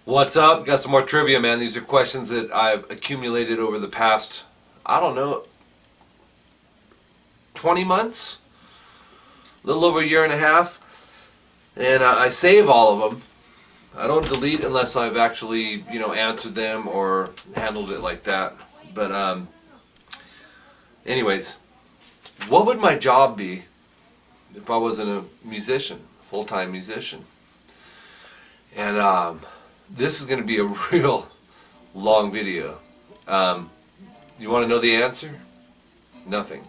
What's up? Got some more trivia, man. These are questions that I've accumulated over the past, I don't know, 20 months? A little over a year and a half. And I save all of them. I don't delete unless I've actually, answered them or handled it like that. But anyways, what would my job be if I wasn't a musician, full-time musician? And this is going to be a real long video. You want to know the answer? Nothing.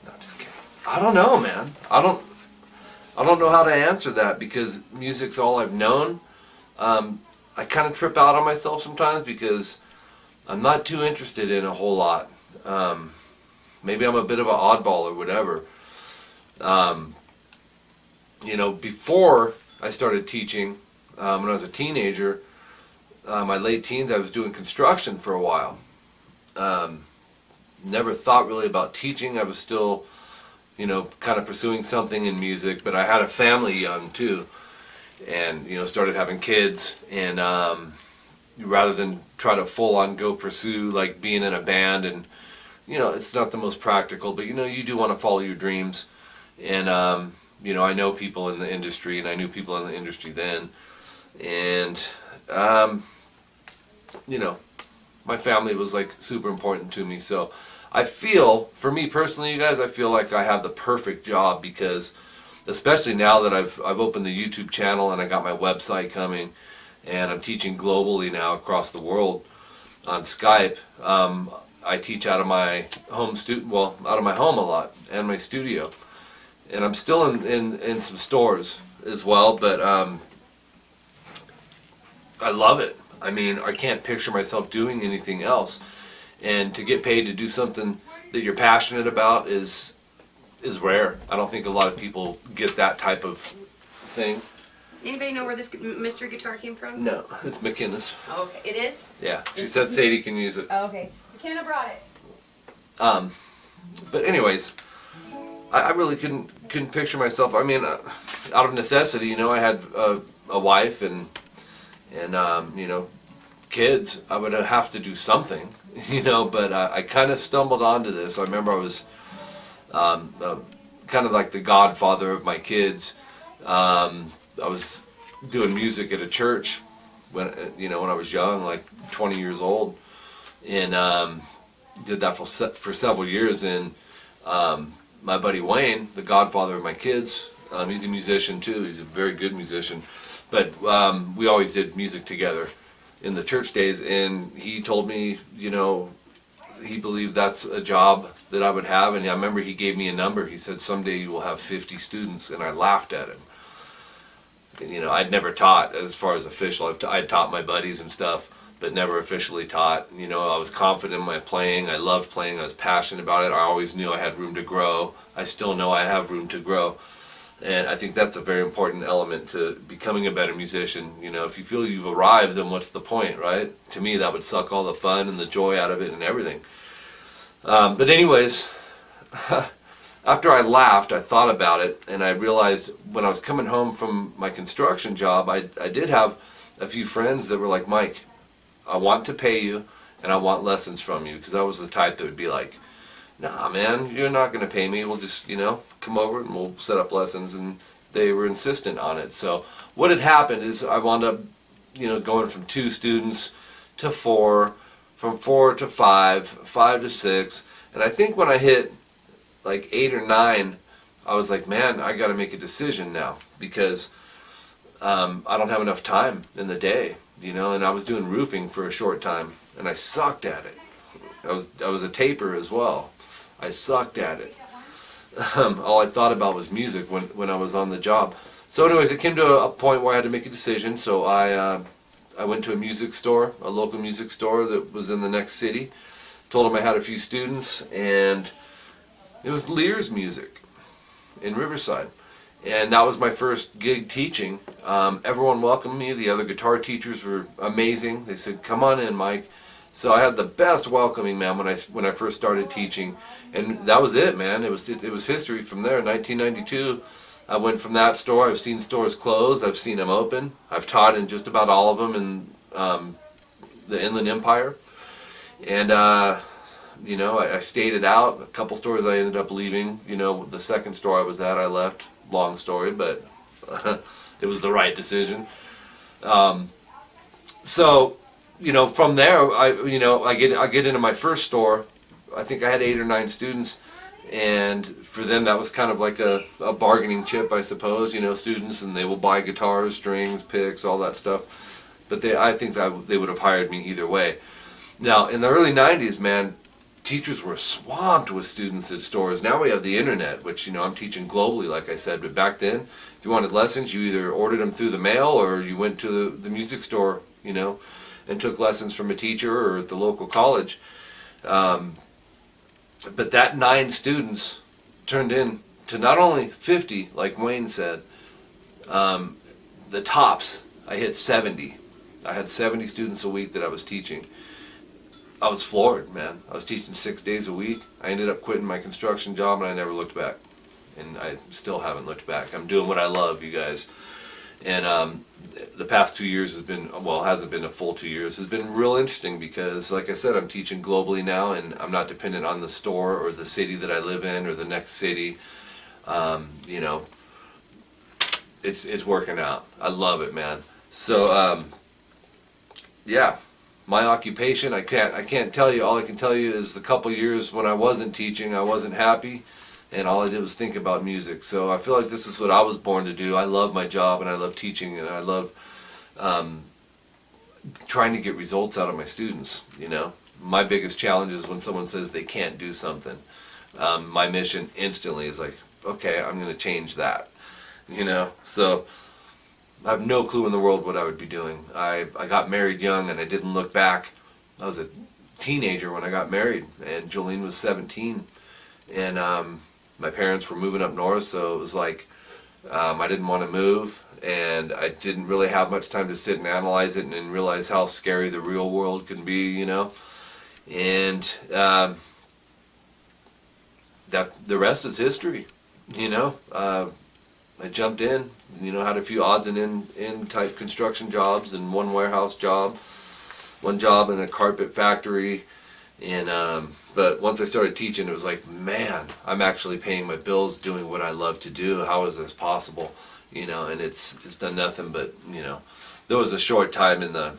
No, just kidding. I don't know, man. I don't know how to answer that because music's all I've known. I kind of trip out on myself sometimes because I'm not too interested in a whole lot. Maybe I'm a bit of an oddball or whatever. Before I started teaching, when I was a teenager, my late teens, I was doing construction for a while. Never thought really about teaching. I was still, kind of pursuing something in music, but I had a family young too, and started having kids. And rather than try to full on go pursue like being in a band, and it's not the most practical, but you do want to follow your dreams. And I know people in the industry, and I knew people in the industry then. And, my family was like super important to me. So I feel, for me personally, you guys, I feel like I have the perfect job because, especially now that I've opened the YouTube channel and I got my website coming and I'm teaching globally now across the world on Skype. I teach out of my home out of my home a lot and my studio. And I'm still in some stores as well, but I love it. I mean, I can't picture myself doing anything else. And to get paid to do something that you're passionate about is rare. I don't think a lot of people get that type of thing. Anybody know where this mystery guitar came from? No, it's McKinnis. Oh, okay. It is? Yeah, she said Sadie can use it. Oh, okay. McKenna brought it. But anyways, I really couldn't picture myself. I mean, out of necessity, I had a wife and kids. I would have to do something, But I kind of stumbled onto this. I remember I was kind of like the godfather of my kids. I was doing music at a church when I was young, like 20 years old, and did that for several years. And my buddy Wayne, the godfather of my kids, he's a musician too. He's a very good musician. But we always did music together in the church days. And he told me, he believed that's a job that I would have. And I remember he gave me a number. He said, someday you will have 50 students. And I laughed at him. And, I'd never taught as far as official. I'd taught my buddies and stuff, but never officially taught. I was confident in my playing. I loved playing. I was passionate about it. I always knew I had room to grow. I still know I have room to grow. And I think that's a very important element to becoming a better musician. If you feel you've arrived, then what's the point, right? To me, that would suck all the fun and the joy out of it and everything. But anyways, after I laughed, I thought about it, and I realized when I was coming home from my construction job, I did have a few friends that were like, Mike, I want to pay you, and I want lessons from you, because I was the type that would be like, nah, man, you're not going to pay me. We'll just, come over and we'll set up lessons. And they were insistent on it. So what had happened is I wound up, going from 2 students to 4, from 4 to 5, 5 to 6. And I think when I hit like 8 or 9, I was like, man, I got to make a decision now because I don't have enough time in the day, and I was doing roofing for a short time and I sucked at it. I was a taper as well. I sucked at it. All I thought about was music when I was on the job. So anyways, it came to a point where I had to make a decision. So I went to a music store, a local music store that was in the next city. Told them I had a few students, and it was Lear's Music in Riverside. And that was my first gig teaching. Everyone welcomed me. The other guitar teachers were amazing. They said, come on in, Mike. So I had the best welcoming, man, when I first started teaching, and that was it, man. It was history from there. 1992, I went from that store. I've seen stores close. I've seen them open. I've taught in just about all of them in the Inland Empire. And, you know, I stayed it out. A couple stores I ended up leaving. You know, the second store I was at, I left. Long story, but it was the right decision. So, you know, from there, I get into my first store. I think I had 8 or 9 students, and for them that was kind of like a bargaining chip, I suppose. You know, students, and they will buy guitars, strings, picks, all that stuff. But I think they would have hired me either way. Now, in the early 90s, man, teachers were swamped with students at stores. Now we have the internet, which, you know, I'm teaching globally, like I said. But back then, if you wanted lessons, you either ordered them through the mail or you went to the music store, you know, and took lessons from a teacher or at the local college. But that 9 students turned into not only 50, like Wayne said, the tops, I hit 70. I had 70 students a week that I was teaching. I was floored, man. I was teaching 6 days a week. I ended up quitting my construction job, and I never looked back. And I still haven't looked back. I'm doing what I love, you guys. And the past 2 years has been, well, it hasn't been a full 2 years, has been real interesting because, like I said, I'm teaching globally now, and I'm not dependent on the store or the city that I live in or the next city. You know, it's working out. I love it, man. So, yeah, my occupation, I can't tell you. All I can tell you is the couple years when I wasn't teaching, I wasn't happy. And all I did was think about music. So I feel like this is what I was born to do. I love my job, and I love teaching, and I love trying to get results out of my students, you know. My biggest challenge is when someone says they can't do something. My mission instantly is like, okay, I'm going to change that, you know. So I have no clue in the world what I would be doing. I got married young, and I didn't look back. I was a teenager when I got married, and Jolene was 17. And my parents were moving up north, so it was like I didn't want to move, and I didn't really have much time to sit and analyze it and realize how scary the real world can be, you know. And that the rest is history, you know. I jumped in, you know, had a few odds and end type construction jobs and one warehouse job, one job in a carpet factory. And but once I started teaching, it was like, man, I'm actually paying my bills doing what I love to do. How is this possible? You know, and it's done nothing but, you know, there was a short time in the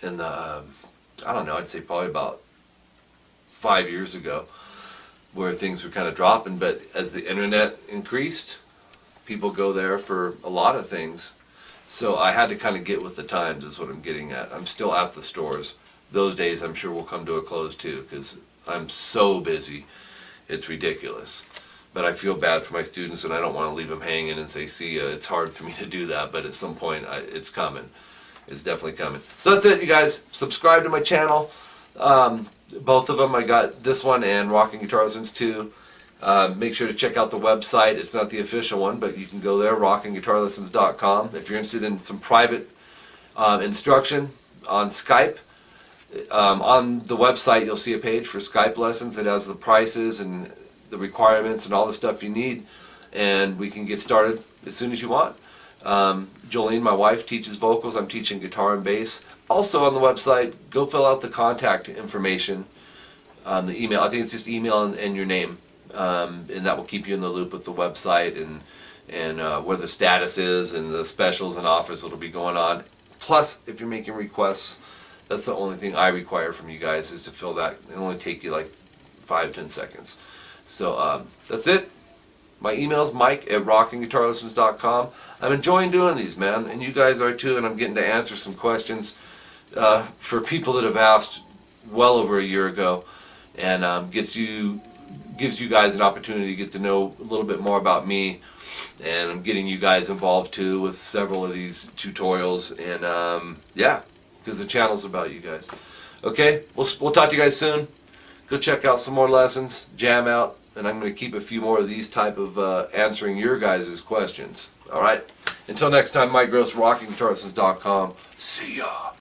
I don't know, I'd say probably about 5 years ago where things were kind of dropping, but as the internet increased, people go there for a lot of things. So I had to kind of get with the times is what I'm getting at. I'm still at the stores. Those days I'm sure will come to a close too, because I'm so busy, it's ridiculous. But I feel bad for my students, and I don't want to leave them hanging and say, see ya. It's hard for me to do that, but at some point it's coming. It's definitely coming. So that's it, you guys. Subscribe to my channel. Both of them, I got this one and Rockin Guitar Lessons 2. Make sure to check out the website. It's not the official one, but you can go there, rockinguitarlessons.com. If you're interested in some private instruction on Skype, on the website you'll see a page for Skype lessons. It has the prices and the requirements and all the stuff you need, and we can get started as soon as you want. Jolene, my wife, teaches vocals. I'm teaching guitar and bass. Also on the website, go fill out the contact information, the email. I think it's just email and your name, and that will keep you in the loop with the website and where the status is and the specials and offers that'll be going on. Plus, if you're making requests, that's the only thing I require from you guys is to fill that. It'll only take you like 5-10 seconds. So that's it. My email's mike@rockinguitarlessons.com. I'm enjoying doing these, man, and you guys are too, and I'm getting to answer some questions for people that have asked well over a year ago, and gives you guys an opportunity to get to know a little bit more about me, and I'm getting you guys involved too with several of these tutorials, and yeah, because the channel's about you guys. Okay, we'll talk to you guys soon. Go check out some more lessons, jam out, and I'm going to keep a few more of these type of answering your guys' questions. All right? Until next time, Mike Gross, rockinguitarlessons.com. See ya!